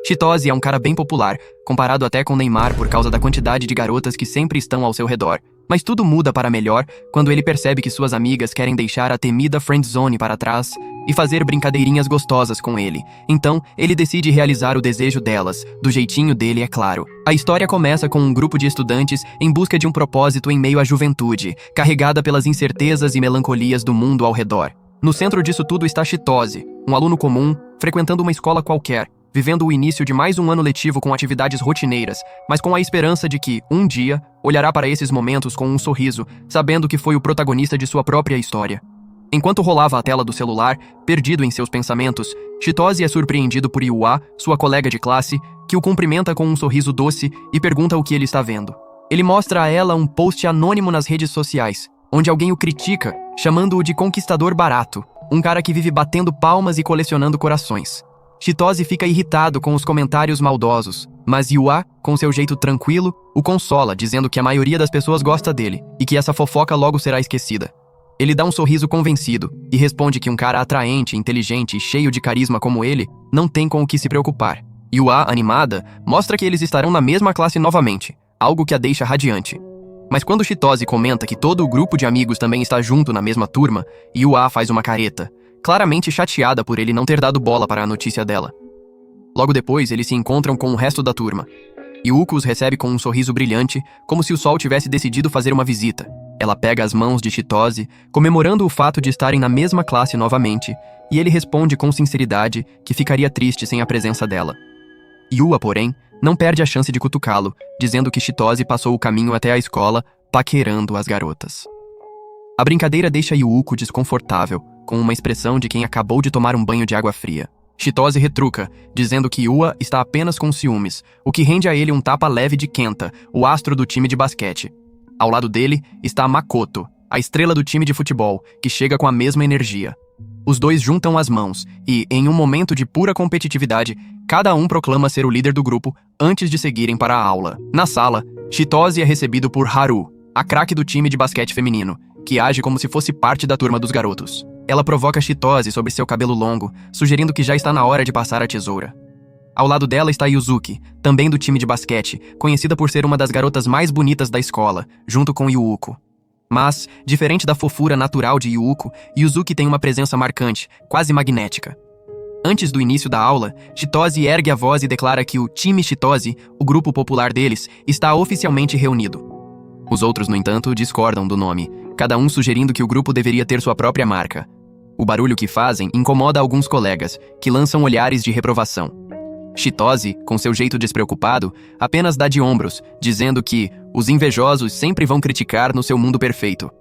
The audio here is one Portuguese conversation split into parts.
Chitose é um cara bem popular, comparado até com Neymar por causa da quantidade de garotas que sempre estão ao seu redor. Mas tudo muda para melhor quando ele percebe que suas amigas querem deixar a temida friendzone para trás e fazer brincadeirinhas gostosas com ele. Então, ele decide realizar o desejo delas, do jeitinho dele, é claro. A história começa com um grupo de estudantes em busca de um propósito em meio à juventude, carregada pelas incertezas e melancolias do mundo ao redor. No centro disso tudo está Chitose, um aluno comum, frequentando uma escola qualquer, vivendo o início de mais um ano letivo com atividades rotineiras, mas com a esperança de que, um dia, olhará para esses momentos com um sorriso, sabendo que foi o protagonista de sua própria história. Enquanto rolava a tela do celular, perdido em seus pensamentos, Chitose é surpreendido por Yuá, sua colega de classe, que o cumprimenta com um sorriso doce e pergunta o que ele está vendo. Ele mostra a ela um post anônimo nas redes sociais, onde alguém o critica, chamando-o de conquistador barato, um cara que vive batendo palmas e colecionando corações. Chitose fica irritado com os comentários maldosos, mas Yuá, com seu jeito tranquilo, o consola, dizendo que a maioria das pessoas gosta dele e que essa fofoca logo será esquecida. Ele dá um sorriso convencido e responde que um cara atraente, inteligente e cheio de carisma como ele não tem com o que se preocupar. Yuá, animada, mostra que eles estarão na mesma classe novamente, algo que a deixa radiante. Mas quando Chitose comenta que todo o grupo de amigos também está junto na mesma turma, Yuá faz uma careta, claramente chateada por ele não ter dado bola para a notícia dela. Logo depois, eles se encontram com o resto da turma. Yuko os recebe com um sorriso brilhante, como se o sol tivesse decidido fazer uma visita. Ela pega as mãos de Chitose, comemorando o fato de estarem na mesma classe novamente, e ele responde com sinceridade que ficaria triste sem a presença dela. Yuá, porém, não perde a chance de cutucá-lo, dizendo que Chitose passou o caminho até a escola, paquerando as garotas. A brincadeira deixa Yuko desconfortável, com uma expressão de quem acabou de tomar um banho de água fria. Chitose retruca, dizendo que Yuá está apenas com ciúmes, o que rende a ele um tapa leve de Kenta, o astro do time de basquete. Ao lado dele está Makoto, a estrela do time de futebol, que chega com a mesma energia. Os dois juntam as mãos e, em um momento de pura competitividade, cada um proclama ser o líder do grupo antes de seguirem para a aula. Na sala, Chitose é recebido por Haru, a craque do time de basquete feminino, que age como se fosse parte da turma dos garotos. Ela provoca Chitose sobre seu cabelo longo, sugerindo que já está na hora de passar a tesoura. Ao lado dela está Yuzuki, também do time de basquete, conhecida por ser uma das garotas mais bonitas da escola, junto com Yuko. Mas, diferente da fofura natural de Yuko, Yuzuki tem uma presença marcante, quase magnética. Antes do início da aula, Chitose ergue a voz e declara que o time Chitose, o grupo popular deles, está oficialmente reunido. Os outros, no entanto, discordam do nome, cada um sugerindo que o grupo deveria ter sua própria marca. O barulho que fazem incomoda alguns colegas, que lançam olhares de reprovação. Chitose, com seu jeito despreocupado, apenas dá de ombros, dizendo que os invejosos sempre vão criticar no seu mundo perfeito.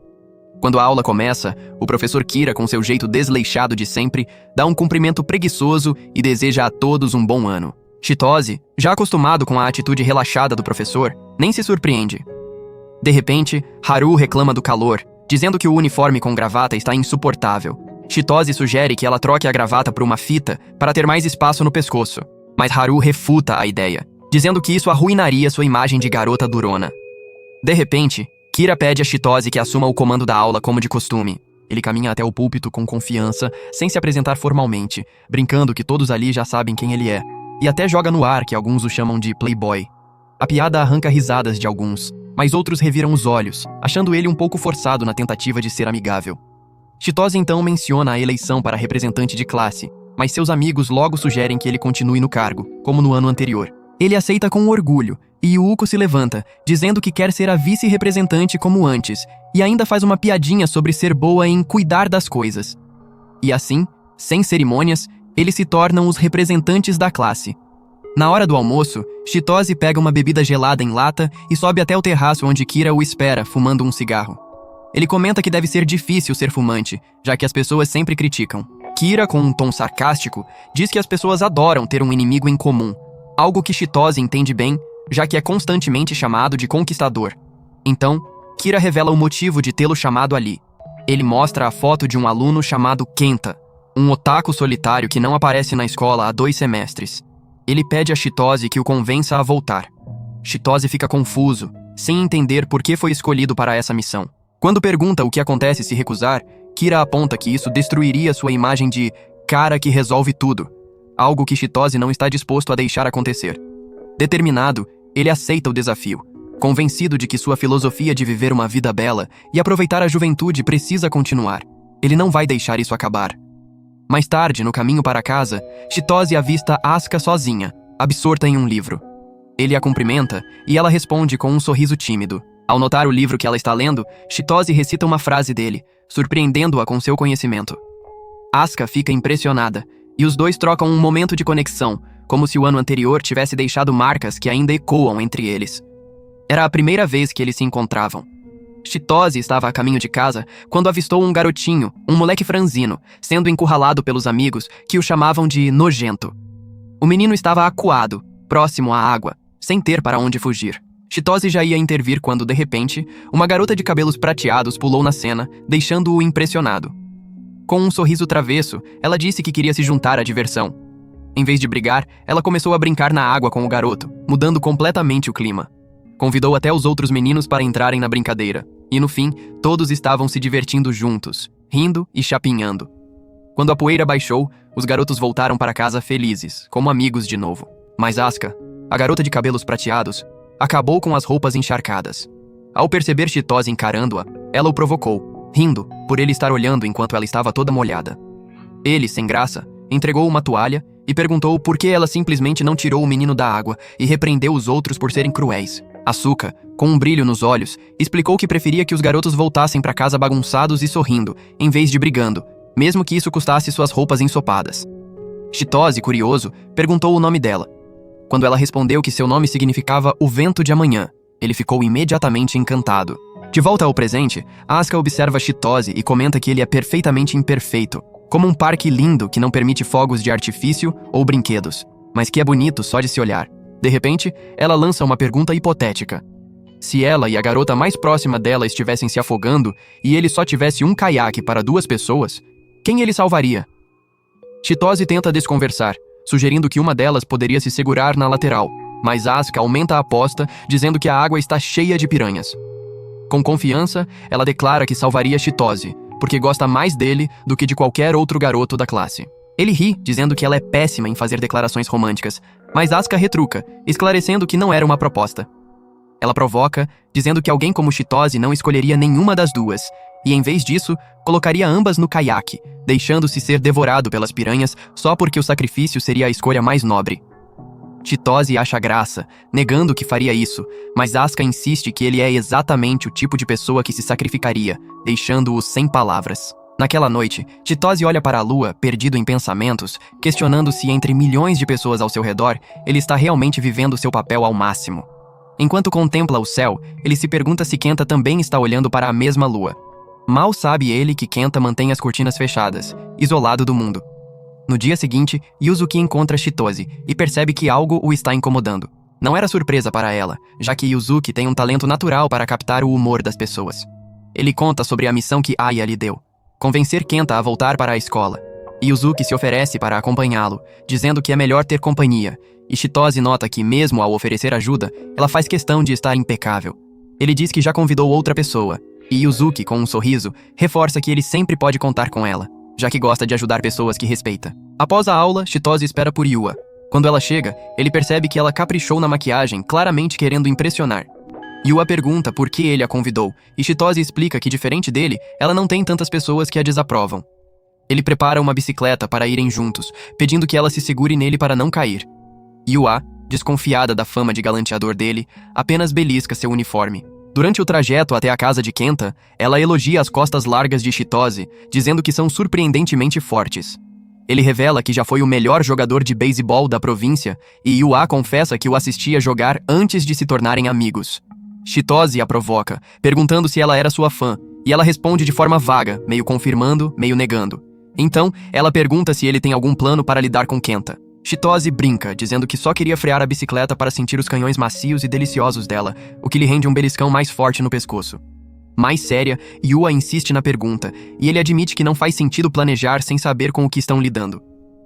Quando a aula começa, o professor Kira, com seu jeito desleixado de sempre, dá um cumprimento preguiçoso e deseja a todos um bom ano. Chitose, já acostumado com a atitude relaxada do professor, nem se surpreende. De repente, Haru reclama do calor, dizendo que o uniforme com gravata está insuportável. Chitose sugere que ela troque a gravata por uma fita para ter mais espaço no pescoço, mas Haru refuta a ideia, dizendo que isso arruinaria sua imagem de garota durona. De repente, Kira pede a Chitose que assuma o comando da aula como de costume. Ele caminha até o púlpito com confiança, sem se apresentar formalmente, brincando que todos ali já sabem quem ele é, e até joga no ar que alguns o chamam de playboy. A piada arranca risadas de alguns, mas outros reviram os olhos, achando ele um pouco forçado na tentativa de ser amigável. Chitose então menciona a eleição para representante de classe, mas seus amigos logo sugerem que ele continue no cargo, como no ano anterior. Ele aceita com orgulho, e Yuko se levanta, dizendo que quer ser a vice-representante como antes, e ainda faz uma piadinha sobre ser boa em cuidar das coisas. E assim, sem cerimônias, eles se tornam os representantes da classe. Na hora do almoço, Chitose pega uma bebida gelada em lata e sobe até o terraço onde Kira o espera, fumando um cigarro. Ele comenta que deve ser difícil ser fumante, já que as pessoas sempre criticam. Kira, com um tom sarcástico, diz que as pessoas adoram ter um inimigo em comum, algo que Chitose entende bem, já que é constantemente chamado de conquistador. Então, Kira revela o motivo de tê-lo chamado ali. Ele mostra a foto de um aluno chamado Kenta, um otaku solitário que não aparece na escola há 2 semestres. Ele pede a Chitose que o convença a voltar. Chitose fica confuso, sem entender por que foi escolhido para essa missão. Quando pergunta o que acontece se recusar, Kira aponta que isso destruiria sua imagem de cara que resolve tudo. algo que Chitose não está disposto a deixar acontecer. Determinado, ele aceita o desafio, convencido de que sua filosofia de viver uma vida bela e aproveitar a juventude precisa continuar. Ele não vai deixar isso acabar. Mais tarde, no caminho para casa, Chitose avista Asuka sozinha, absorta em um livro. Ele a cumprimenta e ela responde com um sorriso tímido. Ao notar o livro que ela está lendo, Chitose recita uma frase dele, surpreendendo-a com seu conhecimento. Asuka fica impressionada, e os dois trocam um momento de conexão, como se o ano anterior tivesse deixado marcas que ainda ecoam entre eles. Era a primeira vez que eles se encontravam. Chitose estava a caminho de casa quando avistou um garotinho, um moleque franzino, sendo encurralado pelos amigos que o chamavam de nojento. O menino estava acuado, próximo à água, sem ter para onde fugir. Chitose já ia intervir quando, de repente, uma garota de cabelos prateados pulou na cena, deixando-o impressionado. Com um sorriso travesso, ela disse que queria se juntar à diversão. Em vez de brigar, ela começou a brincar na água com o garoto, mudando completamente o clima. Convidou até os outros meninos para entrarem na brincadeira, e no fim, todos estavam se divertindo juntos, rindo e chapinhando. Quando a poeira baixou, os garotos voltaram para casa felizes, como amigos de novo. Mas Asuka, a garota de cabelos prateados, acabou com as roupas encharcadas. Ao perceber Chitose encarando-a, ela o provocou, rindo, por ele estar olhando enquanto ela estava toda molhada. Ele, sem graça, entregou uma toalha e perguntou por que ela simplesmente não tirou o menino da água e repreendeu os outros por serem cruéis. Asuka, com um brilho nos olhos, explicou que preferia que os garotos voltassem para casa bagunçados e sorrindo, em vez de brigando, mesmo que isso custasse suas roupas ensopadas. Chitose, curioso, perguntou o nome dela. Quando ela respondeu que seu nome significava o vento de amanhã, ele ficou imediatamente encantado. De volta ao presente, Asuka observa Chitose e comenta que ele é perfeitamente imperfeito, como um parque lindo que não permite fogos de artifício ou brinquedos, mas que é bonito só de se olhar. De repente, ela lança uma pergunta hipotética. Se ela e a garota mais próxima dela estivessem se afogando e ele só tivesse um caiaque para 2 pessoas, quem ele salvaria? Chitose tenta desconversar, sugerindo que uma delas poderia se segurar na lateral, mas Asuka aumenta a aposta, dizendo que a água está cheia de piranhas. Com confiança, ela declara que salvaria Chitose, porque gosta mais dele do que de qualquer outro garoto da classe. Ele ri, dizendo que ela é péssima em fazer declarações românticas, mas Asuka retruca, esclarecendo que não era uma proposta. Ela provoca, dizendo que alguém como Chitose não escolheria nenhuma das duas, e em vez disso, colocaria ambas no caiaque, deixando-se ser devorado pelas piranhas só porque o sacrifício seria a escolha mais nobre. Chitose acha graça, negando que faria isso, mas Asuka insiste que ele é exatamente o tipo de pessoa que se sacrificaria, deixando-o sem palavras. Naquela noite, Chitose olha para a lua, perdido em pensamentos, questionando se entre milhões de pessoas ao seu redor, ele está realmente vivendo seu papel ao máximo. Enquanto contempla o céu, ele se pergunta se Kenta também está olhando para a mesma lua. Mal sabe ele que Kenta mantém as cortinas fechadas, isolado do mundo. No dia seguinte, Yuzuki encontra Chitose e percebe que algo o está incomodando. Não era surpresa para ela, já que Yuzuki tem um talento natural para captar o humor das pessoas. Ele conta sobre a missão que Aya lhe deu: convencer Kenta a voltar para a escola. Yuzuki se oferece para acompanhá-lo, dizendo que é melhor ter companhia, e Chitose nota que, mesmo ao oferecer ajuda, ela faz questão de estar impecável. Ele diz que já convidou outra pessoa, e Yuzuki, com um sorriso, reforça que ele sempre pode contar com ela, já que gosta de ajudar pessoas que respeita. Após a aula, Chitose espera por Yua. Quando ela chega, ele percebe que ela caprichou na maquiagem, claramente querendo impressionar. Yua pergunta por que ele a convidou, e Chitose explica que, diferente dele, ela não tem tantas pessoas que a desaprovam. Ele prepara uma bicicleta para irem juntos, pedindo que ela se segure nele para não cair. Yua, desconfiada da fama de galanteador dele, apenas belisca seu uniforme. Durante o trajeto até a casa de Kenta, ela elogia as costas largas de Chitose, dizendo que são surpreendentemente fortes. Ele revela que já foi o melhor jogador de beisebol da província, e Yua confessa que o assistia jogar antes de se tornarem amigos. Chitose a provoca, perguntando se ela era sua fã, e ela responde de forma vaga, meio confirmando, meio negando. Então, ela pergunta se ele tem algum plano para lidar com Kenta. Chitose brinca, dizendo que só queria frear a bicicleta para sentir os canhões macios e deliciosos dela, o que lhe rende um beliscão mais forte no pescoço. Mais séria, Yua insiste na pergunta, e ele admite que não faz sentido planejar sem saber com o que estão lidando.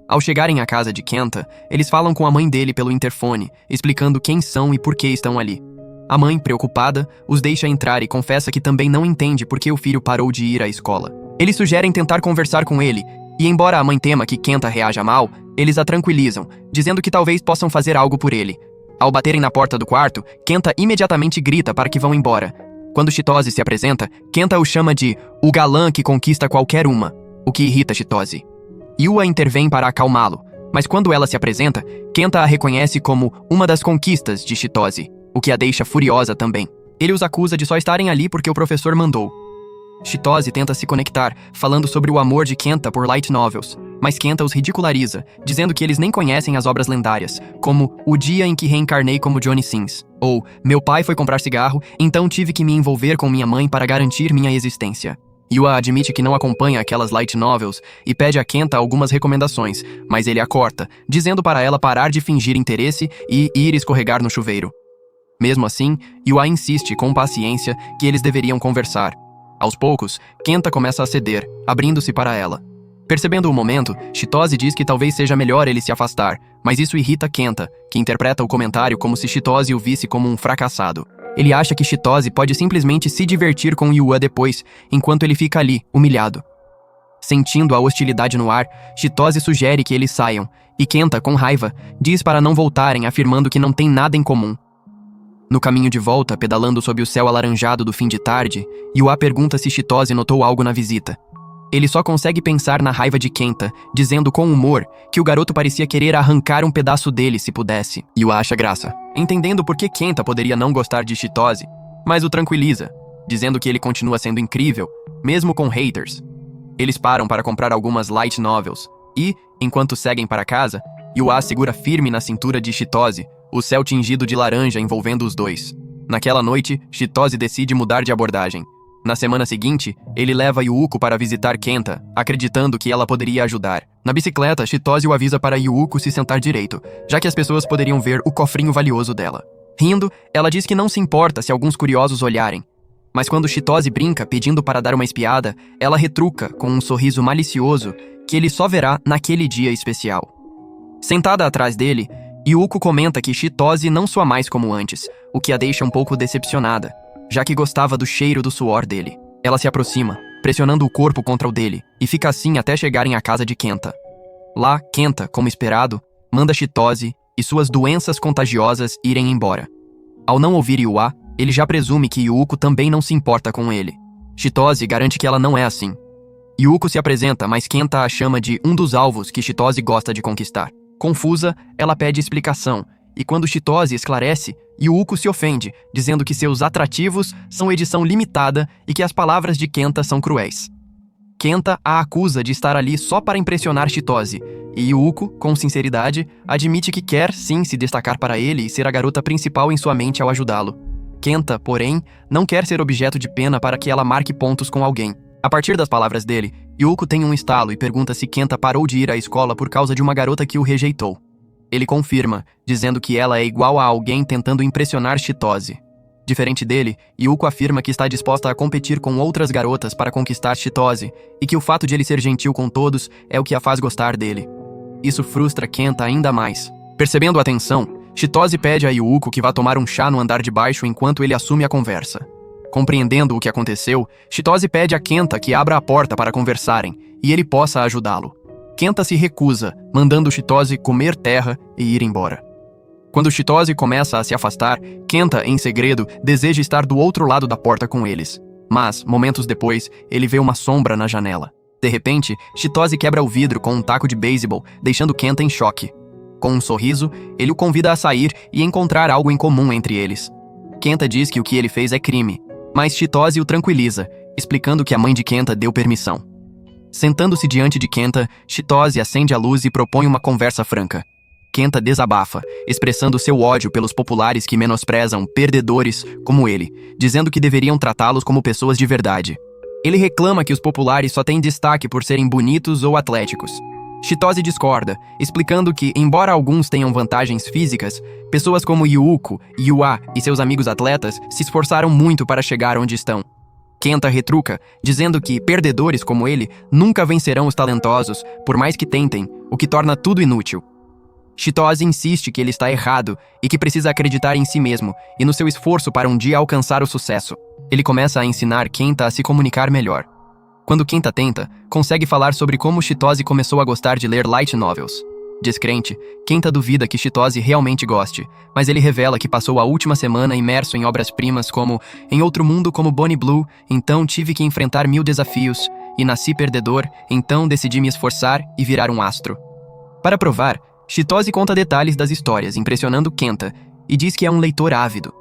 Ao chegarem à casa de Kenta, eles falam com a mãe dele pelo interfone, explicando quem são e por que estão ali. A mãe, preocupada, os deixa entrar e confessa que também não entende por que o filho parou de ir à escola. Eles sugerem tentar conversar com ele, E embora a mãe tema que Kenta reaja mal, eles a tranquilizam, dizendo que talvez possam fazer algo por ele. Ao baterem na porta do quarto, Kenta imediatamente grita para que vão embora. Quando Chitose se apresenta, Kenta o chama de o galã que conquista qualquer uma, o que irrita Chitose. Yua intervém para acalmá-lo, mas quando ela se apresenta, Kenta a reconhece como uma das conquistas de Chitose, o que a deixa furiosa também. Ele os acusa de só estarem ali porque o professor mandou. Chitose tenta se conectar, falando sobre o amor de Kenta por light novels, mas Kenta os ridiculariza, dizendo que eles nem conhecem as obras lendárias, como O Dia em que Reencarnei como Johnny Sins, ou Meu pai foi comprar cigarro, então tive que me envolver com minha mãe para garantir minha existência. Yua admite que não acompanha aquelas light novels e pede a Kenta algumas recomendações, mas ele a corta, dizendo para ela parar de fingir interesse e ir escorregar no chuveiro. Mesmo assim, Yua insiste com paciência que eles deveriam conversar. Aos poucos, Kenta começa a ceder, abrindo-se para ela. Percebendo o momento, Chitose diz que talvez seja melhor ele se afastar, mas isso irrita Kenta, que interpreta o comentário como se Chitose o visse como um fracassado. Ele acha que Chitose pode simplesmente se divertir com Yua depois, enquanto ele fica ali, humilhado. Sentindo a hostilidade no ar, Chitose sugere que eles saiam, e Kenta, com raiva, diz para não voltarem, afirmando que não tem nada em comum. No caminho de volta, pedalando sob o céu alaranjado do fim de tarde, Yua pergunta se Chitose notou algo na visita. Ele só consegue pensar na raiva de Kenta, dizendo com humor que o garoto parecia querer arrancar um pedaço dele se pudesse. Yua acha graça, entendendo por que Kenta poderia não gostar de Chitose, mas o tranquiliza, dizendo que ele continua sendo incrível, mesmo com haters. Eles param para comprar algumas light novels, e, enquanto seguem para casa, Yua segura firme na cintura de Chitose, o céu tingido de laranja envolvendo os dois. Naquela noite, Chitose decide mudar de abordagem. Na semana seguinte, ele leva Yuuko para visitar Kenta, acreditando que ela poderia ajudar. Na bicicleta, Chitose o avisa para Yuuko se sentar direito, já que as pessoas poderiam ver o cofrinho valioso dela. Rindo, ela diz que não se importa se alguns curiosos olharem. Mas quando Chitose brinca, pedindo para dar uma espiada, ela retruca com um sorriso malicioso que ele só verá naquele dia especial. Sentada atrás dele, Yuuko comenta que Chitose não soa mais como antes, o que a deixa um pouco decepcionada, já que gostava do cheiro do suor dele. Ela se aproxima, pressionando o corpo contra o dele, e fica assim até chegarem à casa de Kenta. Lá, Kenta, como esperado, manda Chitose e suas doenças contagiosas irem embora. Ao não ouvir Yua, ele já presume que Yuuko também não se importa com ele. Chitose garante que ela não é assim. Yuuko se apresenta, mas Kenta a chama de um dos alvos que Chitose gosta de conquistar. Confusa, ela pede explicação, e quando Chitose esclarece, Yuuko se ofende, dizendo que seus atrativos são edição limitada e que as palavras de Kenta são cruéis. Kenta a acusa de estar ali só para impressionar Chitose, e Yuuko, com sinceridade, admite que quer sim se destacar para ele e ser a garota principal em sua mente ao ajudá-lo. Kenta, porém, não quer ser objeto de pena para que ela marque pontos com alguém. A partir das palavras dele, Yuuko tem um estalo e pergunta se Kenta parou de ir à escola por causa de uma garota que o rejeitou. Ele confirma, dizendo que ela é igual a alguém tentando impressionar Chitose. Diferente dele, Yuuko afirma que está disposta a competir com outras garotas para conquistar Chitose e que o fato de ele ser gentil com todos é o que a faz gostar dele. Isso frustra Kenta ainda mais. Percebendo a tensão, Chitose pede a Yuuko que vá tomar um chá no andar de baixo enquanto ele assume a conversa. Compreendendo o que aconteceu, Chitose pede a Kenta que abra a porta para conversarem e ele possa ajudá-lo. Kenta se recusa, mandando Chitose comer terra e ir embora. Quando Chitose começa a se afastar, Kenta, em segredo, deseja estar do outro lado da porta com eles. Mas, momentos depois, ele vê uma sombra na janela. De repente, Chitose quebra o vidro com um taco de beisebol, deixando Kenta em choque. Com um sorriso, ele o convida a sair e encontrar algo em comum entre eles. Kenta diz que o que ele fez é crime, mas Chitose o tranquiliza, explicando que a mãe de Kenta deu permissão. Sentando-se diante de Kenta, Chitose acende a luz e propõe uma conversa franca. Kenta desabafa, expressando seu ódio pelos populares que menosprezam perdedores como ele, dizendo que deveriam tratá-los como pessoas de verdade. Ele reclama que os populares só têm destaque por serem bonitos ou atléticos. Chitose discorda, explicando que, embora alguns tenham vantagens físicas, pessoas como Yuuko, Yua e seus amigos atletas se esforçaram muito para chegar onde estão. Kenta retruca, dizendo que perdedores como ele nunca vencerão os talentosos, por mais que tentem, o que torna tudo inútil. Chitose insiste que ele está errado e que precisa acreditar em si mesmo e no seu esforço para um dia alcançar o sucesso. Ele começa a ensinar Kenta a se comunicar melhor. Quando Kenta tenta, consegue falar sobre como Chitose começou a gostar de ler light novels. Descrente, Kenta duvida que Chitose realmente goste, mas ele revela que passou a última semana imerso em obras-primas como Em Outro Mundo como Bonnie Blue, então tive que enfrentar 1000 desafios, e nasci perdedor, então decidi me esforçar e virar um astro. Para provar, Chitose conta detalhes das histórias, impressionando Kenta, e diz que é um leitor ávido.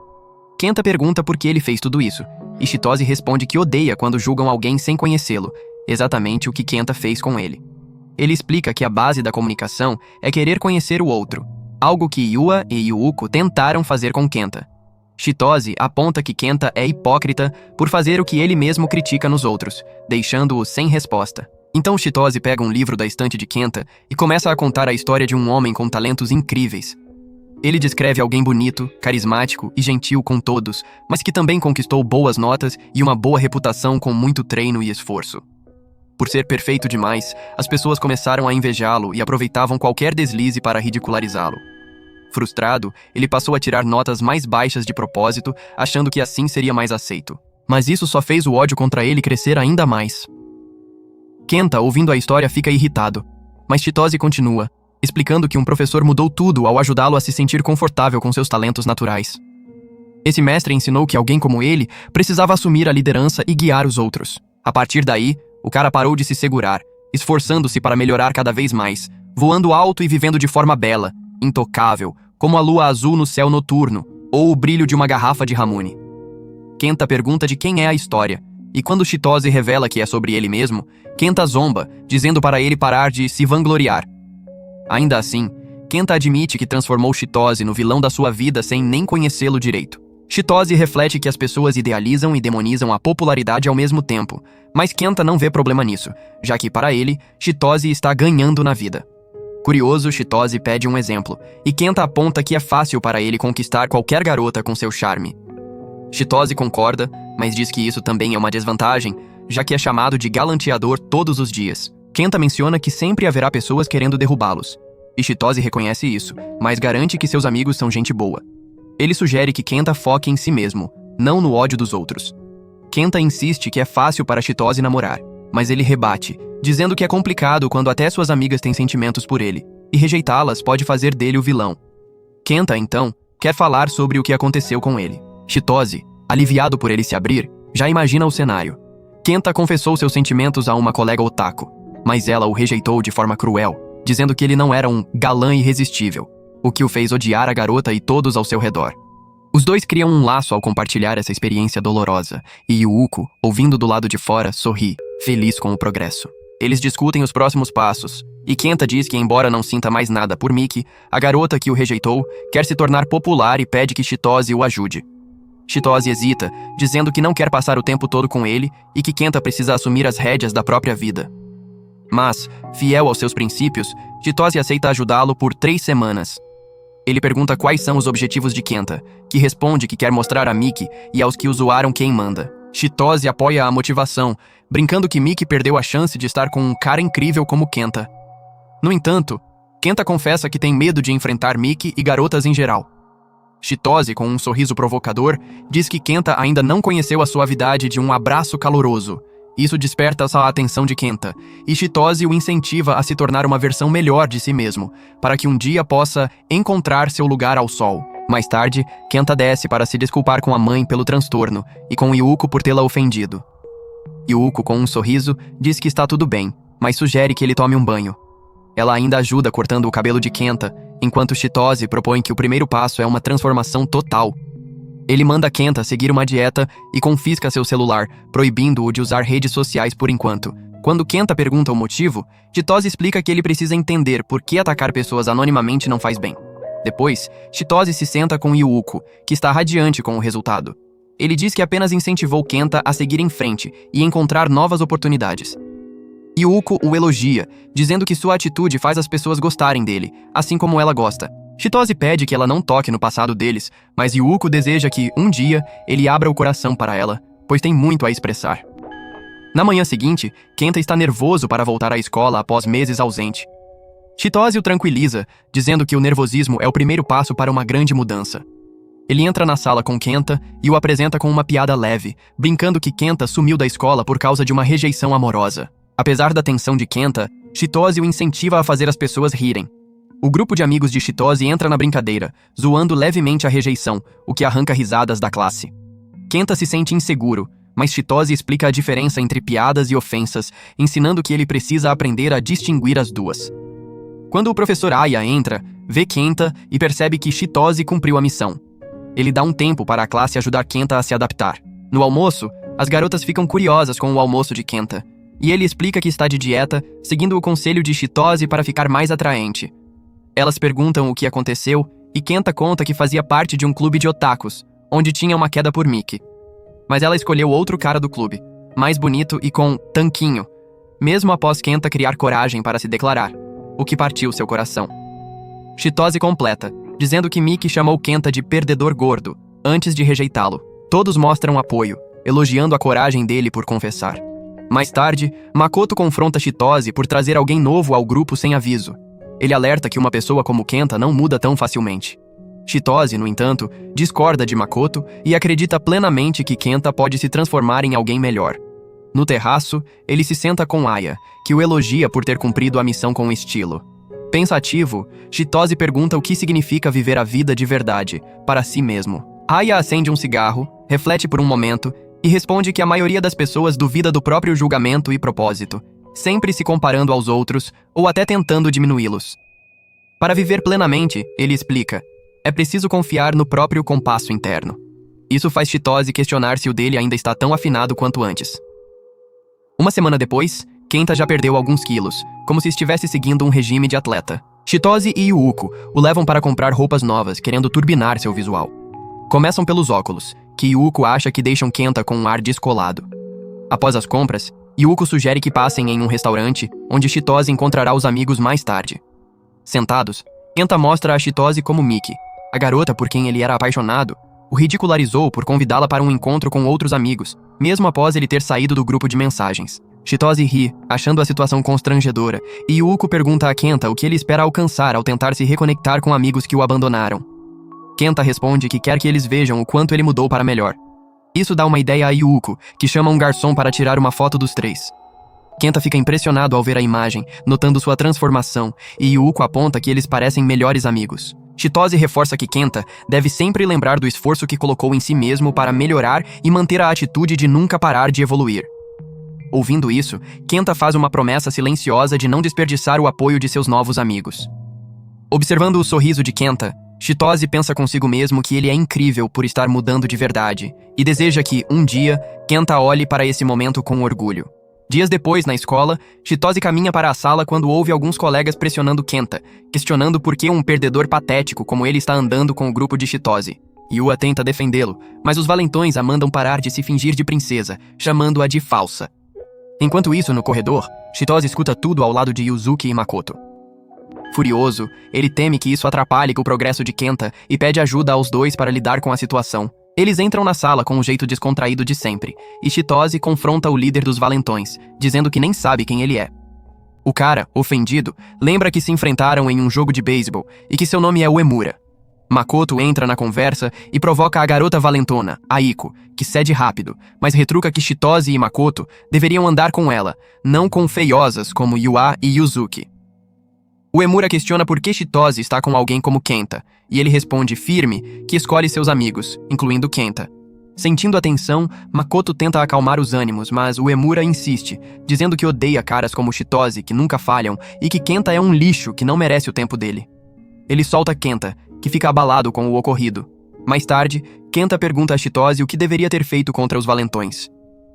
Kenta pergunta por que ele fez tudo isso, e Chitose responde que odeia quando julgam alguém sem conhecê-lo, exatamente o que Kenta fez com ele. Ele explica que a base da comunicação é querer conhecer o outro, algo que Yua e Yuuko tentaram fazer com Kenta. Chitose aponta que Kenta é hipócrita por fazer o que ele mesmo critica nos outros, deixando-o sem resposta. Então Chitose pega um livro da estante de Kenta e começa a contar a história de um homem com talentos incríveis. Ele descreve alguém bonito, carismático e gentil com todos, mas que também conquistou boas notas e uma boa reputação com muito treino e esforço. Por ser perfeito demais, as pessoas começaram a invejá-lo e aproveitavam qualquer deslize para ridicularizá-lo. Frustrado, ele passou a tirar notas mais baixas de propósito, achando que assim seria mais aceito. Mas isso só fez o ódio contra ele crescer ainda mais. Kenta, ouvindo a história, fica irritado, mas Chitose continua, explicando que um professor mudou tudo ao ajudá-lo a se sentir confortável com seus talentos naturais. Esse mestre ensinou que alguém como ele precisava assumir a liderança e guiar os outros. A partir daí, o cara parou de se segurar, esforçando-se para melhorar cada vez mais, voando alto e vivendo de forma bela, intocável, como a lua azul no céu noturno, ou o brilho de uma garrafa de Ramune. Kenta pergunta de quem é a história, e quando Chitose revela que é sobre ele mesmo, Kenta zomba, dizendo para ele parar de se vangloriar. Ainda assim, Kenta admite que transformou Chitose no vilão da sua vida sem nem conhecê-lo direito. Chitose reflete que as pessoas idealizam e demonizam a popularidade ao mesmo tempo, mas Kenta não vê problema nisso, já que para ele, Chitose está ganhando na vida. Curioso, Chitose pede um exemplo, e Kenta aponta que é fácil para ele conquistar qualquer garota com seu charme. Chitose concorda, mas diz que isso também é uma desvantagem, já que é chamado de galanteador todos os dias. Kenta menciona que sempre haverá pessoas querendo derrubá-los, e Chitose reconhece isso, mas garante que seus amigos são gente boa. Ele sugere que Kenta foque em si mesmo, não no ódio dos outros. Kenta insiste que é fácil para Chitose namorar, mas ele rebate, dizendo que é complicado quando até suas amigas têm sentimentos por ele, e rejeitá-las pode fazer dele o vilão. Kenta, então, quer falar sobre o que aconteceu com ele. Chitose, aliviado por ele se abrir, já imagina o cenário. Kenta confessou seus sentimentos a uma colega otaku, mas ela o rejeitou de forma cruel, dizendo que ele não era um galã irresistível, o que o fez odiar a garota e todos ao seu redor. Os dois criam um laço ao compartilhar essa experiência dolorosa, e Yuuko, ouvindo do lado de fora, sorri, feliz com o progresso. Eles discutem os próximos passos, e Kenta diz que, embora não sinta mais nada por Miki, a garota que o rejeitou quer se tornar popular e pede que Chitose o ajude. Chitose hesita, dizendo que não quer passar o tempo todo com ele e que Kenta precisa assumir as rédeas da própria vida. Mas, fiel aos seus princípios, Chitose aceita ajudá-lo por 3 semanas. Ele pergunta quais são os objetivos de Kenta, que responde que quer mostrar a Miki e aos que o zoaram quem manda. Chitose apoia a motivação, brincando que Miki perdeu a chance de estar com um cara incrível como Kenta. No entanto, Kenta confessa que tem medo de enfrentar Miki e garotas em geral. Chitose, com um sorriso provocador, diz que Kenta ainda não conheceu a suavidade de um abraço caloroso. Isso desperta a atenção de Kenta, e Chitose o incentiva a se tornar uma versão melhor de si mesmo, para que um dia possa encontrar seu lugar ao sol. Mais tarde, Kenta desce para se desculpar com a mãe pelo transtorno e com Yuuko por tê-la ofendido. Yuuko, com um sorriso, diz que está tudo bem, mas sugere que ele tome um banho. Ela ainda ajuda cortando o cabelo de Kenta, enquanto Chitose propõe que o primeiro passo é uma transformação total. Ele manda Kenta seguir uma dieta e confisca seu celular, proibindo-o de usar redes sociais por enquanto. Quando Kenta pergunta o motivo, Chitose explica que ele precisa entender por que atacar pessoas anonimamente não faz bem. Depois, Chitose se senta com Yuuko, que está radiante com o resultado. Ele diz que apenas incentivou Kenta a seguir em frente e encontrar novas oportunidades. Yuuko o elogia, dizendo que sua atitude faz as pessoas gostarem dele, assim como ela gosta. Chitose pede que ela não toque no passado deles, mas Yuuko deseja que, um dia, ele abra o coração para ela, pois tem muito a expressar. Na manhã seguinte, Kenta está nervoso para voltar à escola após meses ausente. Chitose o tranquiliza, dizendo que o nervosismo é o primeiro passo para uma grande mudança. Ele entra na sala com Kenta e o apresenta com uma piada leve, brincando que Kenta sumiu da escola por causa de uma rejeição amorosa. Apesar da tensão de Kenta, Chitose o incentiva a fazer as pessoas rirem. O grupo de amigos de Chitose entra na brincadeira, zoando levemente a rejeição, o que arranca risadas da classe. Kenta se sente inseguro, mas Chitose explica a diferença entre piadas e ofensas, ensinando que ele precisa aprender a distinguir as duas. Quando o professor Aya entra, vê Kenta e percebe que Chitose cumpriu a missão. Ele dá um tempo para a classe ajudar Kenta a se adaptar. No almoço, as garotas ficam curiosas com o almoço de Kenta, e ele explica que está de dieta, seguindo o conselho de Chitose para ficar mais atraente. Elas perguntam o que aconteceu, e Kenta conta que fazia parte de um clube de otakus, onde tinha uma queda por Miki. Mas ela escolheu outro cara do clube, mais bonito e com tanquinho, mesmo após Kenta criar coragem para se declarar, o que partiu seu coração. Chitose completa, dizendo que Miki chamou Kenta de perdedor gordo, antes de rejeitá-lo. Todos mostram apoio, elogiando a coragem dele por confessar. Mais tarde, Makoto confronta Chitose por trazer alguém novo ao grupo sem aviso. Ele alerta que uma pessoa como Kenta não muda tão facilmente. Chitose, no entanto, discorda de Makoto e acredita plenamente que Kenta pode se transformar em alguém melhor. No terraço, ele se senta com Aya, que o elogia por ter cumprido a missão com estilo. Pensativo, Chitose pergunta o que significa viver a vida de verdade, para si mesmo. Aya acende um cigarro, reflete por um momento e responde que a maioria das pessoas duvida do próprio julgamento e propósito, sempre se comparando aos outros ou até tentando diminuí-los. Para viver plenamente, ele explica, é preciso confiar no próprio compasso interno. Isso faz Chitose questionar se o dele ainda está tão afinado quanto antes. Uma semana depois, Kenta já perdeu alguns quilos, como se estivesse seguindo um regime de atleta. Chitose e Yuuko o levam para comprar roupas novas, querendo turbinar seu visual. Começam pelos óculos, que Yuuko acha que deixam Kenta com um ar descolado. Após as compras, Yuuko sugere que passem em um restaurante, onde Chitose encontrará os amigos mais tarde. Sentados, Kenta mostra a Chitose como Miki, a garota por quem ele era apaixonado, o ridicularizou por convidá-la para um encontro com outros amigos, mesmo após ele ter saído do grupo de mensagens. Chitose ri, achando a situação constrangedora, e Yuuko pergunta a Kenta o que ele espera alcançar ao tentar se reconectar com amigos que o abandonaram. Kenta responde que quer que eles vejam o quanto ele mudou para melhor. Isso dá uma ideia a Yuuko, que chama um garçom para tirar uma foto dos três. Kenta fica impressionado ao ver a imagem, notando sua transformação, e Yuuko aponta que eles parecem melhores amigos. Chitose reforça que Kenta deve sempre lembrar do esforço que colocou em si mesmo para melhorar e manter a atitude de nunca parar de evoluir. Ouvindo isso, Kenta faz uma promessa silenciosa de não desperdiçar o apoio de seus novos amigos. Observando o sorriso de Kenta, Chitose pensa consigo mesmo que ele é incrível por estar mudando de verdade e deseja que, um dia, Kenta olhe para esse momento com orgulho. Dias depois, na escola, Chitose caminha para a sala quando ouve alguns colegas pressionando Kenta, questionando por que um perdedor patético como ele está andando com o grupo de Chitose. Yua tenta defendê-lo, mas os valentões a mandam parar de se fingir de princesa, chamando-a de falsa. Enquanto isso, no corredor, Chitose escuta tudo ao lado de Yuzuki e Makoto. Furioso, ele teme que isso atrapalhe o progresso de Kenta e pede ajuda aos dois para lidar com a situação. Eles entram na sala com um jeito descontraído de sempre, e Chitose confronta o líder dos valentões, dizendo que nem sabe quem ele é. O cara, ofendido, lembra que se enfrentaram em um jogo de beisebol e que seu nome é Uemura. Makoto entra na conversa e provoca a garota valentona, Aiko, que cede rápido, mas retruca que Chitose e Makoto deveriam andar com ela, não com feiosas como Yua e Yuzuki. Uemura questiona por que Chitose está com alguém como Kenta, e ele responde firme que escolhe seus amigos, incluindo Kenta. Sentindo a tensão, Makoto tenta acalmar os ânimos, mas Uemura insiste, dizendo que odeia caras como Chitose, que nunca falham, e que Kenta é um lixo que não merece o tempo dele. Ele solta Kenta, que fica abalado com o ocorrido. Mais tarde, Kenta pergunta a Chitose o que deveria ter feito contra os valentões.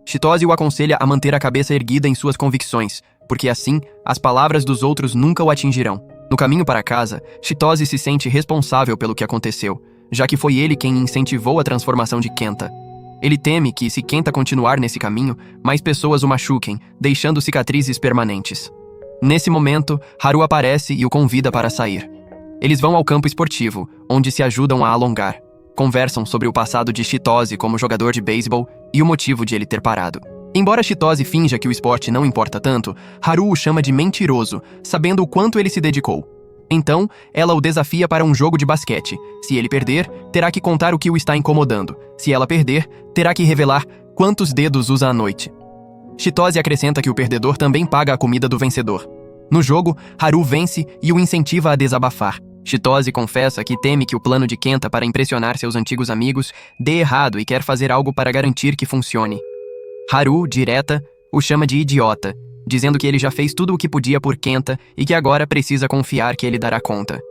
Chitose o aconselha a manter a cabeça erguida em suas convicções, porque assim, as palavras dos outros nunca o atingirão. No caminho para casa, Chitose se sente responsável pelo que aconteceu, já que foi ele quem incentivou a transformação de Kenta. Ele teme que, se Kenta continuar nesse caminho, mais pessoas o machuquem, deixando cicatrizes permanentes. Nesse momento, Haru aparece e o convida para sair. Eles vão ao campo esportivo, onde se ajudam a alongar. Conversam sobre o passado de Chitose como jogador de beisebol e o motivo de ele ter parado. Embora Chitose finja que o esporte não importa tanto, Haru o chama de mentiroso, sabendo o quanto ele se dedicou. Então, ela o desafia para um jogo de basquete. Se ele perder, terá que contar o que o está incomodando. Se ela perder, terá que revelar quantos dedos usa à noite. Chitose acrescenta que o perdedor também paga a comida do vencedor. No jogo, Haru vence e o incentiva a desabafar. Chitose confessa que teme que o plano de Kenta para impressionar seus antigos amigos dê errado e quer fazer algo para garantir que funcione. Haru, direta, o chama de idiota, dizendo que ele já fez tudo o que podia por Kenta e que agora precisa confiar que ele dará conta.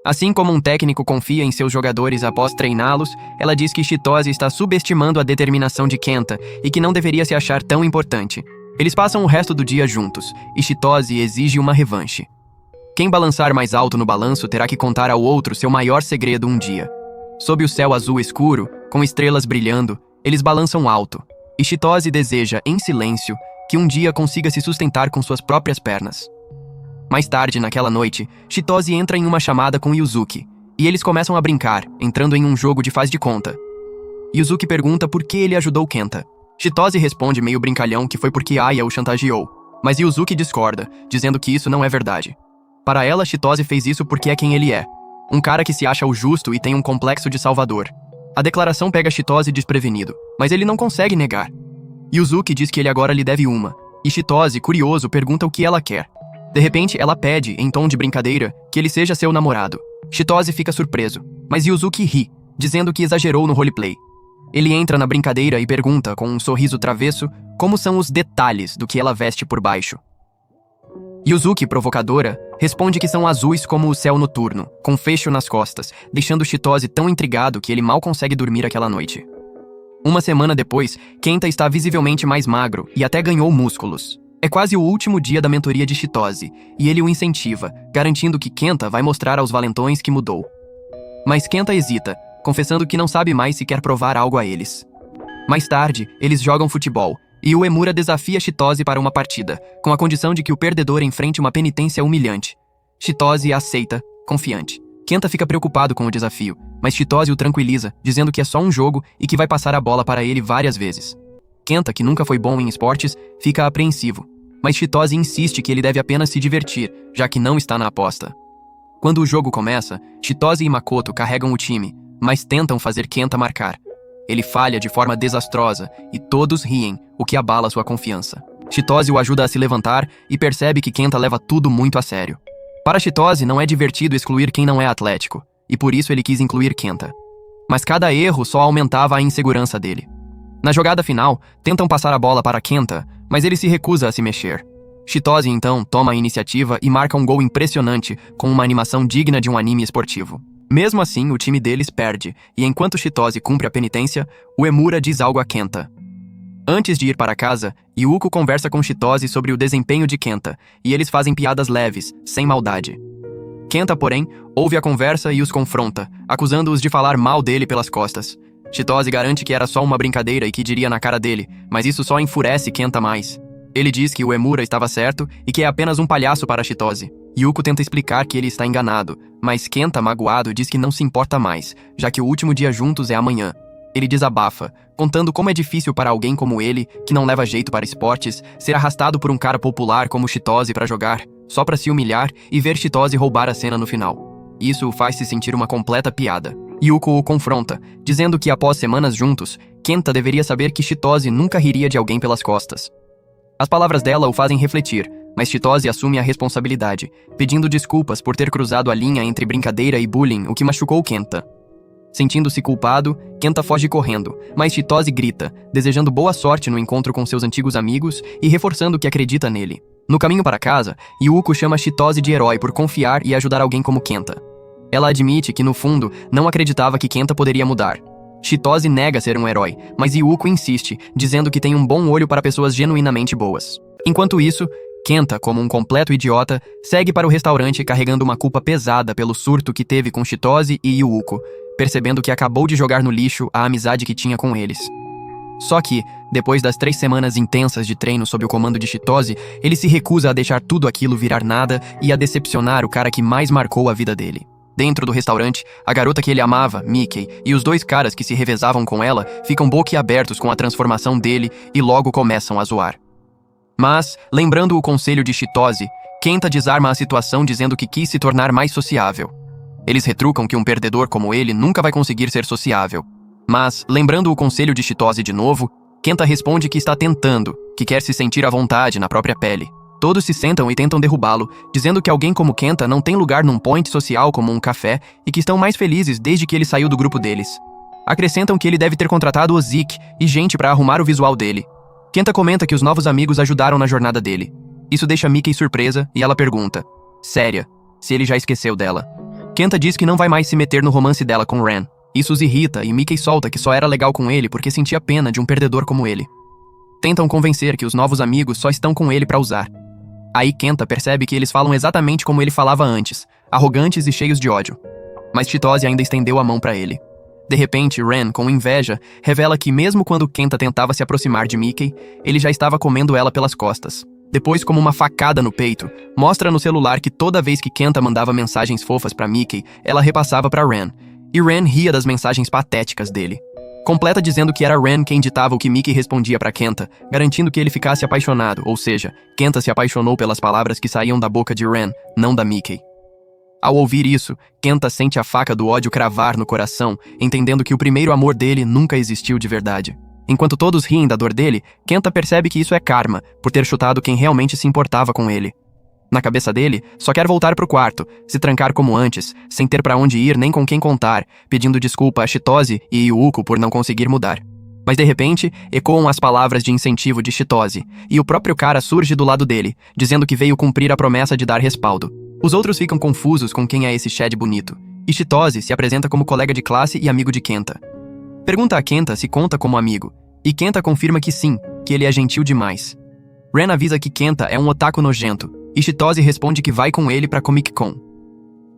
Assim como um técnico confia em seus jogadores após treiná-los, ela diz que Chitose está subestimando a determinação de Kenta e que não deveria se achar tão importante. Eles passam o resto do dia juntos, e Chitose exige uma revanche. Quem balançar mais alto no balanço terá que contar ao outro seu maior segredo um dia. Sob o céu azul escuro, com estrelas brilhando, eles balançam alto, e Chitose deseja, em silêncio, que um dia consiga se sustentar com suas próprias pernas. Mais tarde, naquela noite, Chitose entra em uma chamada com Yuzuki, e eles começam a brincar, entrando em um jogo de faz de conta. Yuzuki pergunta por que ele ajudou Kenta. Chitose responde meio brincalhão que foi porque Aya o chantageou, mas Yuzuki discorda, dizendo que isso não é verdade. Para ela, Chitose fez isso porque é quem ele é, um cara que se acha o justo e tem um complexo de salvador. A declaração pega Chitose desprevenido, mas ele não consegue negar. Yuzuki diz que ele agora lhe deve uma, e Chitose, curioso, pergunta o que ela quer. De repente, ela pede, em tom de brincadeira, que ele seja seu namorado. Chitose fica surpreso, mas Yuzuki ri, dizendo que exagerou no roleplay. Ele entra na brincadeira e pergunta, com um sorriso travesso, como são os detalhes do que ela veste por baixo. Yuzuki, provocadora, responde que são azuis como o céu noturno, com fecho nas costas, deixando Chitose tão intrigado que ele mal consegue dormir aquela noite. Uma semana depois, Kenta está visivelmente mais magro e até ganhou músculos. É quase o último dia da mentoria de Chitose, e ele o incentiva, garantindo que Kenta vai mostrar aos valentões que mudou. Mas Kenta hesita, confessando que não sabe mais se quer provar algo a eles. Mais tarde, eles jogam futebol, e Uemura desafia Chitose para uma partida, com a condição de que o perdedor enfrente uma penitência humilhante. Chitose aceita, confiante. Kenta fica preocupado com o desafio, mas Chitose o tranquiliza, dizendo que é só um jogo e que vai passar a bola para ele várias vezes. Kenta, que nunca foi bom em esportes, fica apreensivo, mas Chitose insiste que ele deve apenas se divertir, já que não está na aposta. Quando o jogo começa, Chitose e Makoto carregam o time, mas tentam fazer Kenta marcar. Ele falha de forma desastrosa e todos riem, o que abala sua confiança. Chitose o ajuda a se levantar e percebe que Kenta leva tudo muito a sério. Para Chitose, não é divertido excluir quem não é atlético, e por isso ele quis incluir Kenta. Mas cada erro só aumentava a insegurança dele. Na jogada final, tentam passar a bola para Kenta, mas ele se recusa a se mexer. Chitose, então, toma a iniciativa e marca um gol impressionante com uma animação digna de um anime esportivo. Mesmo assim, o time deles perde, e enquanto Chitose cumpre a penitência, Uemura diz algo a Kenta. Antes de ir para casa, Yuko conversa com Chitose sobre o desempenho de Kenta, e eles fazem piadas leves, sem maldade. Kenta, porém, ouve a conversa e os confronta, acusando-os de falar mal dele pelas costas. Chitose garante que era só uma brincadeira e que diria na cara dele, mas isso só enfurece Kenta mais. Ele diz que Uemura estava certo e que é apenas um palhaço para Chitose. Yuko tenta explicar que ele está enganado, mas Kenta, magoado, diz que não se importa mais, já que o último dia juntos é amanhã. Ele desabafa, contando como é difícil para alguém como ele, que não leva jeito para esportes, ser arrastado por um cara popular como Chitose para jogar, só para se humilhar e ver Chitose roubar a cena no final. Isso o faz se sentir uma completa piada. Yuko o confronta, dizendo que após semanas juntos, Kenta deveria saber que Chitose nunca riria de alguém pelas costas. As palavras dela o fazem refletir, mas Chitose assume a responsabilidade, pedindo desculpas por ter cruzado a linha entre brincadeira e bullying, o que machucou Kenta. Sentindo-se culpado, Kenta foge correndo, mas Chitose grita, desejando boa sorte no encontro com seus antigos amigos e reforçando que acredita nele. No caminho para casa, Yuko chama Chitose de herói por confiar e ajudar alguém como Kenta. Ela admite que, no fundo, não acreditava que Kenta poderia mudar. Chitose nega ser um herói, mas Yuko insiste, dizendo que tem um bom olho para pessoas genuinamente boas. Enquanto isso, Kenta, como um completo idiota, segue para o restaurante carregando uma culpa pesada pelo surto que teve com Chitose e Yuko, percebendo que acabou de jogar no lixo a amizade que tinha com eles. Só que, depois das 3 semanas intensas de treino sob o comando de Chitose, ele se recusa a deixar tudo aquilo virar nada e a decepcionar o cara que mais marcou a vida dele. Dentro do restaurante, a garota que ele amava, Mickey, e os 2 caras que se revezavam com ela ficam boquiabertos com a transformação dele e logo começam a zoar. Mas, lembrando o conselho de Chitose, Kenta desarma a situação dizendo que quis se tornar mais sociável. Eles retrucam que um perdedor como ele nunca vai conseguir ser sociável. Mas, lembrando o conselho de Chitose de novo, Kenta responde que está tentando, que quer se sentir à vontade na própria pele. Todos se sentam e tentam derrubá-lo, dizendo que alguém como Kenta não tem lugar num point social como um café e que estão mais felizes desde que ele saiu do grupo deles. Acrescentam que ele deve ter contratado o Zeke e gente para arrumar o visual dele. Kenta comenta que os novos amigos ajudaram na jornada dele. Isso deixa Mickey surpresa e ela pergunta, séria, se ele já esqueceu dela. Kenta diz que não vai mais se meter no romance dela com Ren. Isso os irrita e Mickey solta que só era legal com ele porque sentia pena de um perdedor como ele. Tentam convencer que os novos amigos só estão com ele para usar. Aí Kenta percebe que eles falam exatamente como ele falava antes, arrogantes e cheios de ódio. Mas Chitose ainda estendeu a mão para ele. De repente, Ren, com inveja, revela que mesmo quando Kenta tentava se aproximar de Mickey, ele já estava comendo ela pelas costas. Depois, como uma facada no peito, mostra no celular que toda vez que Kenta mandava mensagens fofas para Mickey, ela repassava para Ren. E Ren ria das mensagens patéticas dele. Completa dizendo que era Ren quem ditava o que Mickey respondia para Kenta, garantindo que ele ficasse apaixonado, ou seja, Kenta se apaixonou pelas palavras que saíam da boca de Ren, não da Mickey. Ao ouvir isso, Kenta sente a faca do ódio cravar no coração, entendendo que o primeiro amor dele nunca existiu de verdade. Enquanto todos riem da dor dele, Kenta percebe que isso é karma, por ter chutado quem realmente se importava com ele. Na cabeça dele, só quer voltar pro quarto, se trancar como antes, sem ter pra onde ir nem com quem contar, pedindo desculpa a Chitose e Yuuko por não conseguir mudar. Mas de repente, ecoam as palavras de incentivo de Chitose, e o próprio cara surge do lado dele, dizendo que veio cumprir a promessa de dar respaldo. Os outros ficam confusos com quem é esse Chad bonito, e Chitose se apresenta como colega de classe e amigo de Kenta. Pergunta a Kenta se conta como amigo, e Kenta confirma que sim, que ele é gentil demais. Ren avisa que Kenta é um otaku nojento, e Chitose responde que vai com ele pra Comic Con.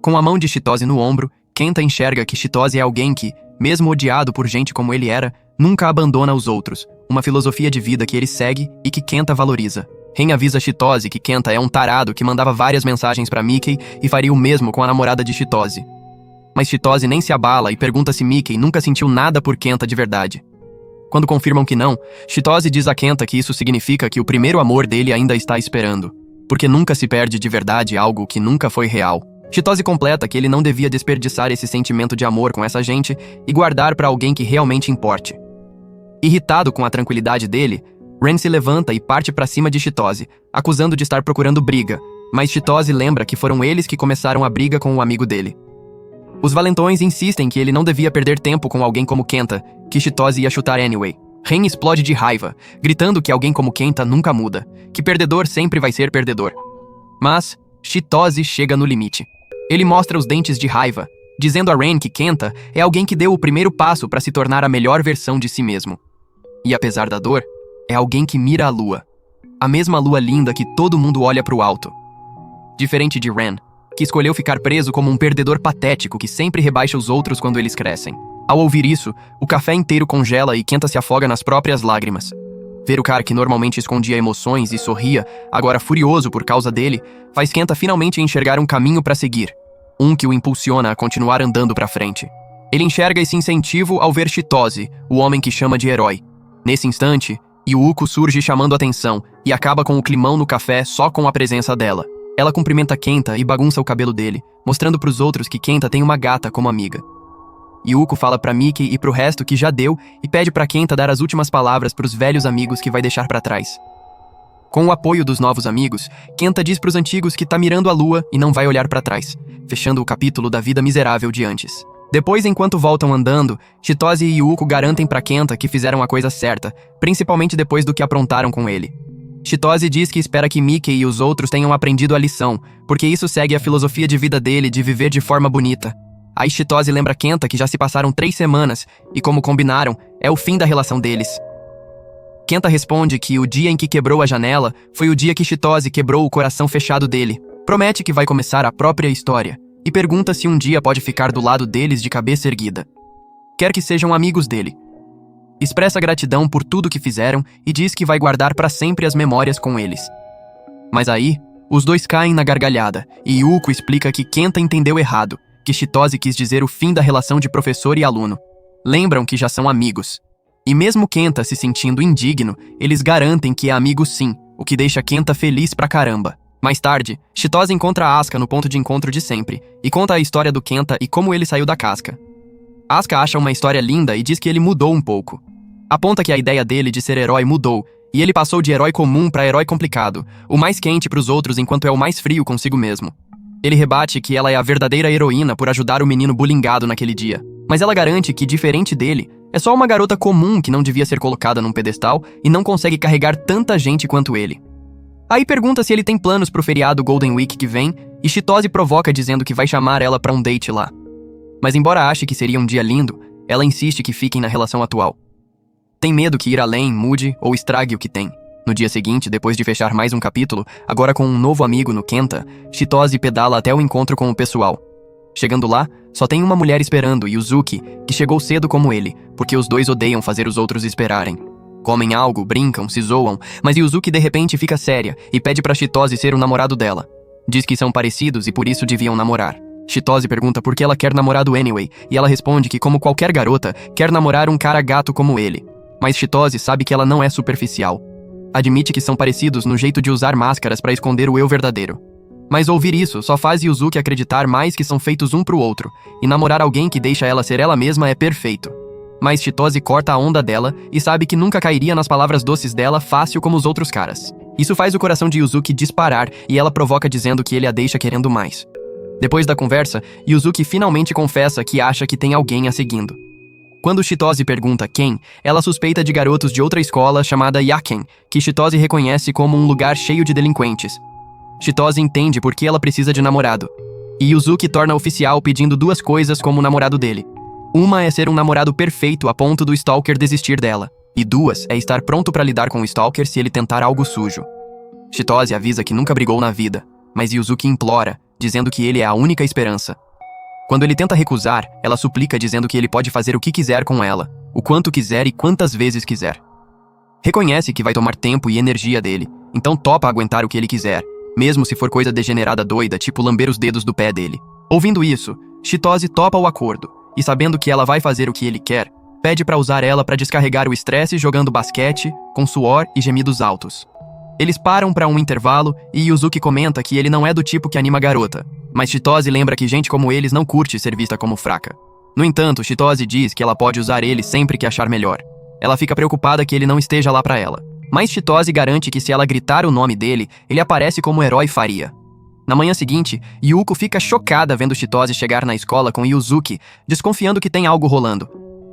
Com a mão de Chitose no ombro, Kenta enxerga que Chitose é alguém que, mesmo odiado por gente como ele era, nunca abandona os outros, uma filosofia de vida que ele segue e que Kenta valoriza. Ren avisa Chitose que Kenta é um tarado que mandava várias mensagens pra Mickey e faria o mesmo com a namorada de Chitose. Mas Chitose nem se abala e pergunta se Mickey nunca sentiu nada por Kenta de verdade. Quando confirmam que não, Chitose diz a Kenta que isso significa que o primeiro amor dele ainda está esperando, porque nunca se perde de verdade algo que nunca foi real. Chitose completa que ele não devia desperdiçar esse sentimento de amor com essa gente e guardar pra alguém que realmente importe. Irritado com a tranquilidade dele, Ren se levanta e parte pra cima de Chitose, acusando de estar procurando briga, mas Chitose lembra que foram eles que começaram a briga com o amigo dele. Os valentões insistem que ele não devia perder tempo com alguém como Kenta, que Chitose ia chutar anyway. Ren explode de raiva, gritando que alguém como Kenta nunca muda, que perdedor sempre vai ser perdedor. Mas Chitose chega no limite. Ele mostra os dentes de raiva, dizendo a Ren que Kenta é alguém que deu o primeiro passo para se tornar a melhor versão de si mesmo. E apesar da dor, é alguém que mira a lua. A mesma lua linda que todo mundo olha pro alto. Diferente de Ren, que escolheu ficar preso como um perdedor patético que sempre rebaixa os outros quando eles crescem. Ao ouvir isso, o café inteiro congela e Kenta se afoga nas próprias lágrimas. Ver o cara que normalmente escondia emoções e sorria, agora furioso por causa dele, faz Kenta finalmente enxergar um caminho pra seguir. Um que o impulsiona a continuar andando pra frente. Ele enxerga esse incentivo ao ver Chitose, o homem que chama de herói. Nesse instante, Yuuko surge chamando atenção e acaba com o climão no café só com a presença dela. Ela cumprimenta Kenta e bagunça o cabelo dele, mostrando pros outros que Kenta tem uma gata como amiga. Yuuko fala pra Mickey e pro resto que já deu e pede pra Kenta dar as últimas palavras pros velhos amigos que vai deixar pra trás. Com o apoio dos novos amigos, Kenta diz pros antigos que tá mirando a lua e não vai olhar pra trás, fechando o capítulo da vida miserável de antes. Depois, enquanto voltam andando, Chitose e Yuuko garantem pra Kenta que fizeram a coisa certa, principalmente depois do que aprontaram com ele. Chitose diz que espera que Mickey e os outros tenham aprendido a lição, porque isso segue a filosofia de vida dele de viver de forma bonita. Aí Chitose lembra Kenta que já se passaram 3 semanas, e como combinaram, é o fim da relação deles. Kenta responde que o dia em que quebrou a janela foi o dia que Chitose quebrou o coração fechado dele. Promete que vai começar a própria história, e pergunta se um dia pode ficar do lado deles de cabeça erguida. Quer que sejam amigos dele. Expressa gratidão por tudo que fizeram e diz que vai guardar para sempre as memórias com eles. Mas aí, os dois caem na gargalhada, e Yuuko explica que Kenta entendeu errado, que Chitose quis dizer o fim da relação de professor e aluno. Lembram que já são amigos. E mesmo Kenta se sentindo indigno, eles garantem que é amigo sim, o que deixa Kenta feliz pra caramba. Mais tarde, Chitose encontra Asuka no ponto de encontro de sempre e conta a história do Kenta e como ele saiu da casca. Asuka acha uma história linda e diz que ele mudou um pouco. Aponta que a ideia dele de ser herói mudou e ele passou de herói comum para herói complicado, o mais quente para os outros enquanto é o mais frio consigo mesmo. Ele rebate que ela é a verdadeira heroína por ajudar o menino bullyingado naquele dia, mas ela garante que, diferente dele, é só uma garota comum que não devia ser colocada num pedestal e não consegue carregar tanta gente quanto ele. Aí pergunta se ele tem planos pro feriado Golden Week que vem e Chitose provoca dizendo que vai chamar ela pra um date lá. Mas embora ache que seria um dia lindo, ela insiste que fiquem na relação atual. Tem medo que ir além mude ou estrague o que tem. No dia seguinte, depois de fechar mais um capítulo, agora com um novo amigo no Kenta, Chitose pedala até o encontro com o pessoal. Chegando lá, só tem uma mulher esperando, Yuzuki, que chegou cedo como ele, porque os dois odeiam fazer os outros esperarem. Comem algo, brincam, se zoam, mas Yuzuki de repente fica séria e pede pra Chitose ser o namorado dela. Diz que são parecidos e por isso deviam namorar. Chitose pergunta por que ela quer namorado anyway, e ela responde que, como qualquer garota, quer namorar um cara gato como ele. Mas Chitose sabe que ela não é superficial. Admite que são parecidos no jeito de usar máscaras pra esconder o eu verdadeiro. Mas ouvir isso só faz Yuzuki acreditar mais que são feitos um pro outro, e namorar alguém que deixa ela ser ela mesma é perfeito. Mas Chitose corta a onda dela e sabe que nunca cairia nas palavras doces dela fácil como os outros caras. Isso faz o coração de Yuzuki disparar e ela provoca dizendo que ele a deixa querendo mais. Depois da conversa, Yuzuki finalmente confessa que acha que tem alguém a seguindo. Quando Chitose pergunta quem, ela suspeita de garotos de outra escola chamada Yaken, que Chitose reconhece como um lugar cheio de delinquentes. Chitose entende por que ela precisa de namorado. E Yuzuki torna oficial pedindo duas coisas como namorado dele. Uma é ser um namorado perfeito a ponto do Stalker desistir dela. E duas é estar pronto para lidar com o Stalker se ele tentar algo sujo. Chitose avisa que nunca brigou na vida, mas Yuzuki implora, dizendo que ele é a única esperança. Quando ele tenta recusar, ela suplica dizendo que ele pode fazer o que quiser com ela, o quanto quiser e quantas vezes quiser. Reconhece que vai tomar tempo e energia dele, então topa aguentar o que ele quiser, mesmo se for coisa degenerada doida, tipo lamber os dedos do pé dele. Ouvindo isso, Chitose topa o acordo, e sabendo que ela vai fazer o que ele quer, pede pra usar ela pra descarregar o estresse jogando basquete, com suor e gemidos altos. Eles param pra um intervalo e Yuzuki comenta que ele não é do tipo que anima a garota, mas Chitose lembra que gente como eles não curte ser vista como fraca. No entanto, Chitose diz que ela pode usar ele sempre que achar melhor. Ela fica preocupada que ele não esteja lá pra ela, mas Chitose garante que se ela gritar o nome dele, ele aparece como o herói faria. Na manhã seguinte, Yuko fica chocada vendo Chitose chegar na escola com Yuzuki, desconfiando que tem algo rolando.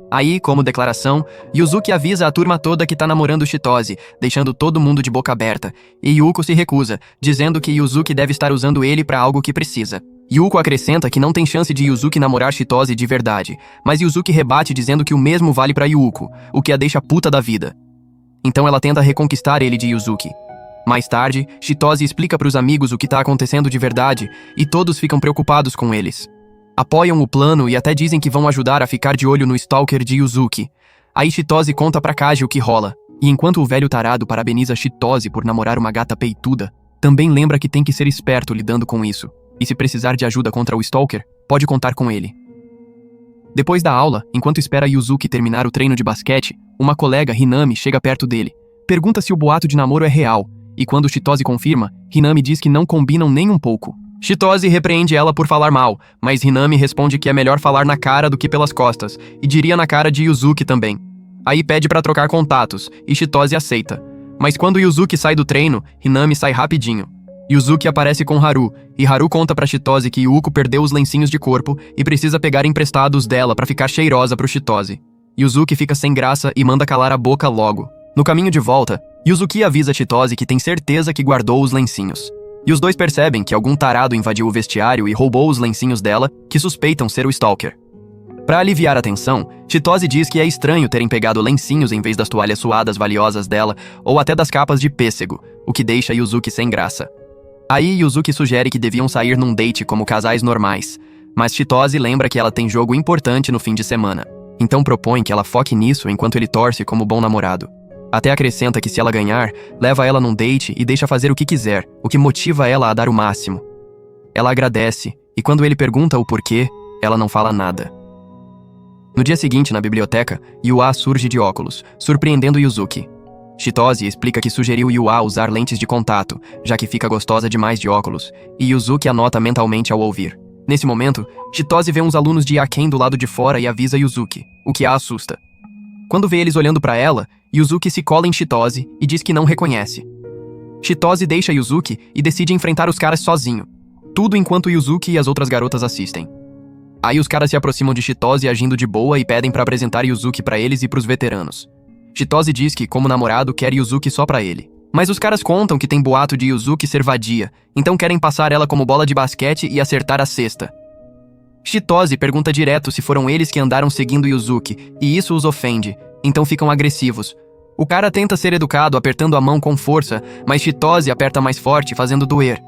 Aí, como declaração, Yuzuki avisa a turma toda que tá namorando Chitose, deixando todo mundo de boca aberta, e Yuko se recusa, dizendo que Yuzuki deve estar usando ele pra algo que precisa. Yuko acrescenta que não tem chance de Yuzuki namorar Chitose de verdade, mas Yuzuki rebate dizendo que o mesmo vale pra Yuko, o que a deixa puta da vida. Então ela tenta reconquistar ele de Yuzuki. Mais tarde, Chitose explica pros amigos o que tá acontecendo de verdade, e todos ficam preocupados com eles. Apoiam o plano e até dizem que vão ajudar a ficar de olho no Stalker de Yuzuki. Aí Chitose conta pra Kaji o que rola, e enquanto o velho tarado parabeniza Chitose por namorar uma gata peituda, também lembra que tem que ser esperto lidando com isso, e se precisar de ajuda contra o Stalker, pode contar com ele. Depois da aula, enquanto espera Yuzuki terminar o treino de basquete, uma colega, Hinami, chega perto dele. Pergunta se o boato de namoro é real, e quando Chitose confirma, Hinami diz que não combinam nem um pouco. Chitose repreende ela por falar mal, mas Hinami responde que é melhor falar na cara do que pelas costas, e diria na cara de Yuzuki também. Aí pede pra trocar contatos, e Chitose aceita. Mas quando Yuzuki sai do treino, Hinami sai rapidinho. Yuzuki aparece com Haru, e Haru conta pra Chitose que Yuko perdeu os lencinhos de corpo e precisa pegar emprestados dela pra ficar cheirosa pro Chitose. Yuzuki fica sem graça e manda calar a boca logo. No caminho de volta, Yuzuki avisa Chitose que tem certeza que guardou os lencinhos. E os dois percebem que algum tarado invadiu o vestiário e roubou os lencinhos dela, que suspeitam ser o Stalker. Pra aliviar a tensão, Chitose diz que é estranho terem pegado lencinhos em vez das toalhas suadas valiosas dela, ou até das capas de pêssego, o que deixa Yuzuki sem graça. Aí Yuzuki sugere que deviam sair num date como casais normais, mas Chitose lembra que ela tem jogo importante no fim de semana, então propõe que ela foque nisso enquanto ele torce como bom namorado. Até acrescenta que se ela ganhar, leva ela num date e deixa fazer o que quiser, o que motiva ela a dar o máximo. Ela agradece, e quando ele pergunta o porquê, ela não fala nada. No dia seguinte, na biblioteca, Yua surge de óculos, surpreendendo Yuzuki. Chitose explica que sugeriu Yua usar lentes de contato, já que fica gostosa demais de óculos, e Yuzuki anota mentalmente ao ouvir. Nesse momento, Chitose vê uns alunos de Yaken do lado de fora e avisa Yuzuki, o que a assusta. Quando vê eles olhando para ela, Yuzuki se cola em Chitose e diz que não reconhece. Chitose deixa Yuzuki e decide enfrentar os caras sozinho. Tudo enquanto Yuzuki e as outras garotas assistem. Aí os caras se aproximam de Chitose agindo de boa e pedem para apresentar Yuzuki para eles e pros veteranos. Chitose diz que, como namorado, quer Yuzuki só pra ele. Mas os caras contam que tem boato de Yuzuki ser vadia, então querem passar ela como bola de basquete e acertar a cesta. Chitose pergunta direto se foram eles que andaram seguindo Yuzuki, e isso os ofende, então ficam agressivos. O cara tenta ser educado apertando a mão com força, mas Chitose aperta mais forte, fazendo doer.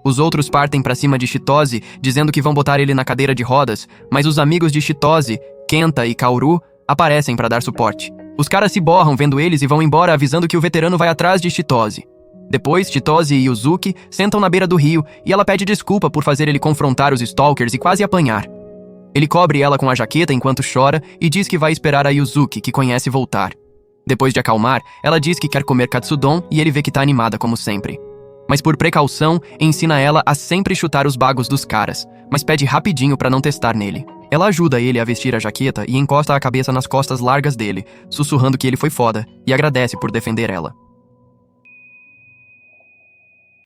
Os outros partem pra cima de Chitose, dizendo que vão botar ele na cadeira de rodas, mas os amigos de Chitose, Kenta e Kaoru, aparecem pra dar suporte. Os caras se borram vendo eles e vão embora avisando que o veterano vai atrás de Chitose. Depois, Chitose e Yuzuki sentam na beira do rio e ela pede desculpa por fazer ele confrontar os stalkers e quase apanhar. Ele cobre ela com a jaqueta enquanto chora e diz que vai esperar a Yuzuki, que conhece, voltar. Depois de acalmar, ela diz que quer comer katsudon e ele vê que tá animada como sempre. Mas por precaução, ensina ela a sempre chutar os bagos dos caras, mas pede rapidinho pra não testar nele. Ela ajuda ele a vestir a jaqueta e encosta a cabeça nas costas largas dele, sussurrando que ele foi foda, e agradece por defender ela.